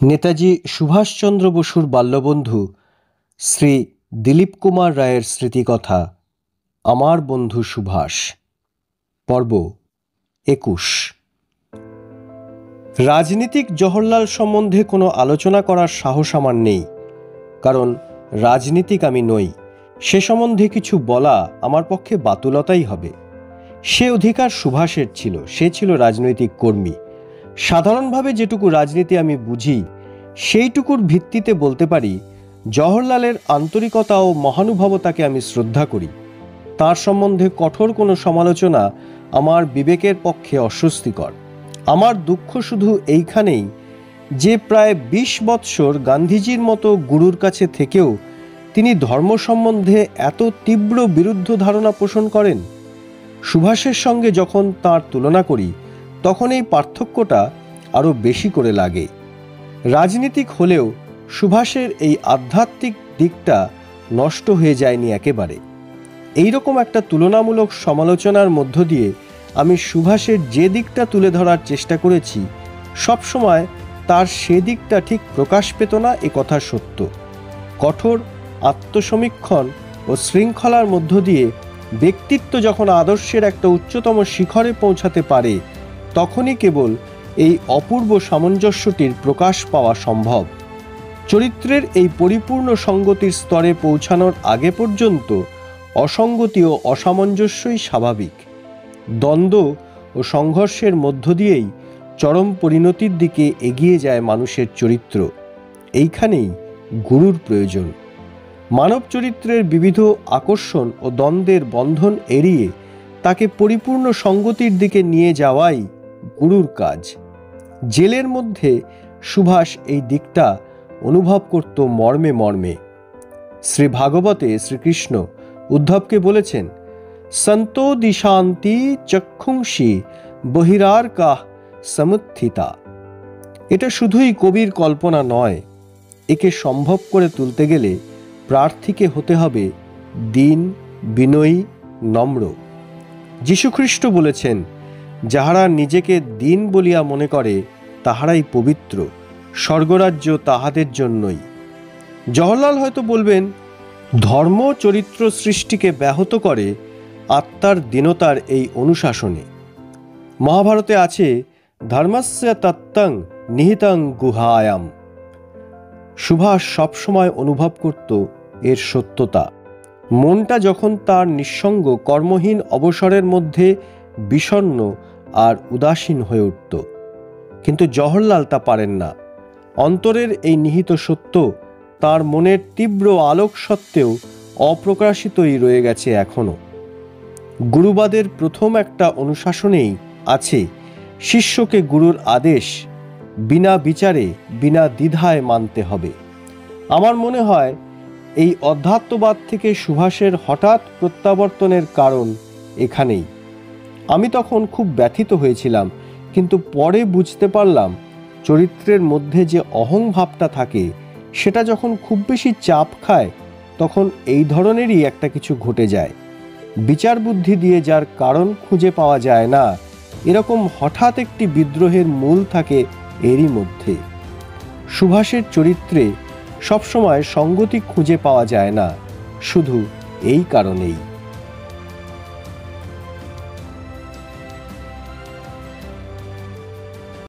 নেতাজি সুভাষচন্দ্র বসুর বাল্যবন্ধু শ্রী দিলীপ কুমার রায়ের স্মৃতিকথা আমার বন্ধু সুভাষ, পর্ব ২১। রাজনীতিক জওহরলাল সম্বন্ধে কোনো আলোচনা করার সাহস আমার নেই, কারণ রাজনীতিক আমি নই। সে সম্বন্ধে কিছু বলা আমার পক্ষে বাতুলতাই হবে। সে অধিকার সুভাষের ছিল, সে ছিল রাজনৈতিক কর্মী। সাধারণভাবে যেটুকু রাজনীতি আমি বুঝি সেইটুকুর ভিত্তিতে বলতে পারি, জওহরলালের আন্তরিকতা ও মহানুভবতাকে আমি শ্রদ্ধা করি। তার সম্বন্ধে কঠোর কোনো সমালোচনা আমার বিবেকের পক্ষে অস্বস্তিকর। আমার দুঃখ শুধু এইখানেই যে প্রায় ২০ বৎসর গান্ধীজির মতো গুরুর কাছে থেকেও তিনি ধর্ম সম্বন্ধে এত তীব্র বিরুদ্ধ ধারণা পোষণ করেন। সুভাষের সঙ্গে যখন তার তুলনা করি তখন এই পার্থক্যটা আরও বেশি করে লাগে। রাজনীতিক হলেও সুভাষের এই আধ্যাত্মিক দিকটা নষ্ট হয়ে যায়নি একেবারে। এইরকম একটা তুলনামূলক সমালোচনার মধ্য দিয়ে আমি সুভাষের যে দিকটা তুলে ধরার চেষ্টা করেছি, সবসময় তার সে দিকটা ঠিক প্রকাশ পেত না, এ কথা সত্য। কঠোর আত্মসমীক্ষণ ও শৃঙ্খলার মধ্য দিয়ে ব্যক্তিত্ব যখন আদর্শের একটা উচ্চতম শিখরে পৌঁছাতে পারে, তখনই কেবল এই অপূর্ব সামঞ্জস্যটির প্রকাশ পাওয়া সম্ভব। চরিত্রের এই পরিপূর্ণ সঙ্গতির স্তরে পৌঁছানোর আগে পর্যন্ত অসঙ্গতি ও অসামঞ্জস্যই স্বাভাবিক। দ্বন্দ্ব ও সংঘর্ষের মধ্য দিয়েই চরম পরিণতির দিকে এগিয়ে যায় মানুষের চরিত্র। এইখানেই গুরুর প্রয়োজন। মানব চরিত্রের বিবিধ আকর্ষণ ও দ্বন্দ্বের বন্ধন এড়িয়ে তাকে পরিপূর্ণ সঙ্গতির দিকে নিয়ে যাওয়াই গুরুর কাজ। জেলের মধ্যে সুভাষ এই দিকটা অনুভব করত মর্মে মর্মে। শ্রী ভাগবতে শ্রীকৃষ্ণ উদ্ধবকে বলেছেন, সন্তো দিশান্তি চক্ষুংসি বহিরার্কাহ সমুত্থিতা। এটা শুধুই কবির কল্পনা নয়, একে সম্ভব করে তুলতে গেলে প্রার্থীকে হতে হবে দীন, বিনয়ী, নম্র। যীশুখ্রিস্ট বলেছেন, যাহারা নিজেকে দীন বলিয়া মনে করে তাহারাই পবিত্র, স্বর্গরাজ্য তাহাদের জন্যই। জওহরলাল হয়তো বলবেন, ধর্ম চরিত্র সৃষ্টিকে ব্যাহত করে আত্মার দীনতার এই অনুশাসনে। মহাভারতে আছে, ধর্মস্য তত্ত্বং নিহিতং গুহায়াম। সুভাষ সবসময় অনুভব করত এর সত্যতা। মনটা যখন তার নিঃসঙ্গ কর্মহীন অবসরের মধ্যে বিষণ্ণ আর উদাসীন হয়ে উঠত। কিন্তু জওহরলাল তা পারেন না। অন্তরের এই নিহিত সত্য তার মনের তীব্র আলোক সত্ত্বেও অপ্রকাশিতই রয়ে গেছে এখনো। গুরুবাদের প্রথম একটা অনুশাসনেই আছে, শিষ্যকে গুরুর আদেশ বিনা বিচারে বিনা দ্বিধায় মানতে হবে। আমার মনে হয় এই অধ্যাত্মবাদ থেকে সুভাষের হঠাৎ প্রত্যাবর্তনের কারণ এখানেই। আমি তখন খুব ব্যথিত হয়েছিলাম, কিন্তু পরে বুঝতে পারলাম চরিত্রের মধ্যে যে অহংভাবটা থাকে সেটা যখন খুব বেশি চাপ খায় তখন এই ধরনেরই একটা কিছু ঘটে যায়। বিচার বুদ্ধি দিয়ে যার কারণ খুঁজে পাওয়া যায় না, এরকম হঠাৎ একটি বিদ্রোহের মূল থাকে এরই মধ্যে। সুভাষের চরিত্রে সবসময় সঙ্গতি খুঁজে পাওয়া যায় না, শুধু এই কারণেই।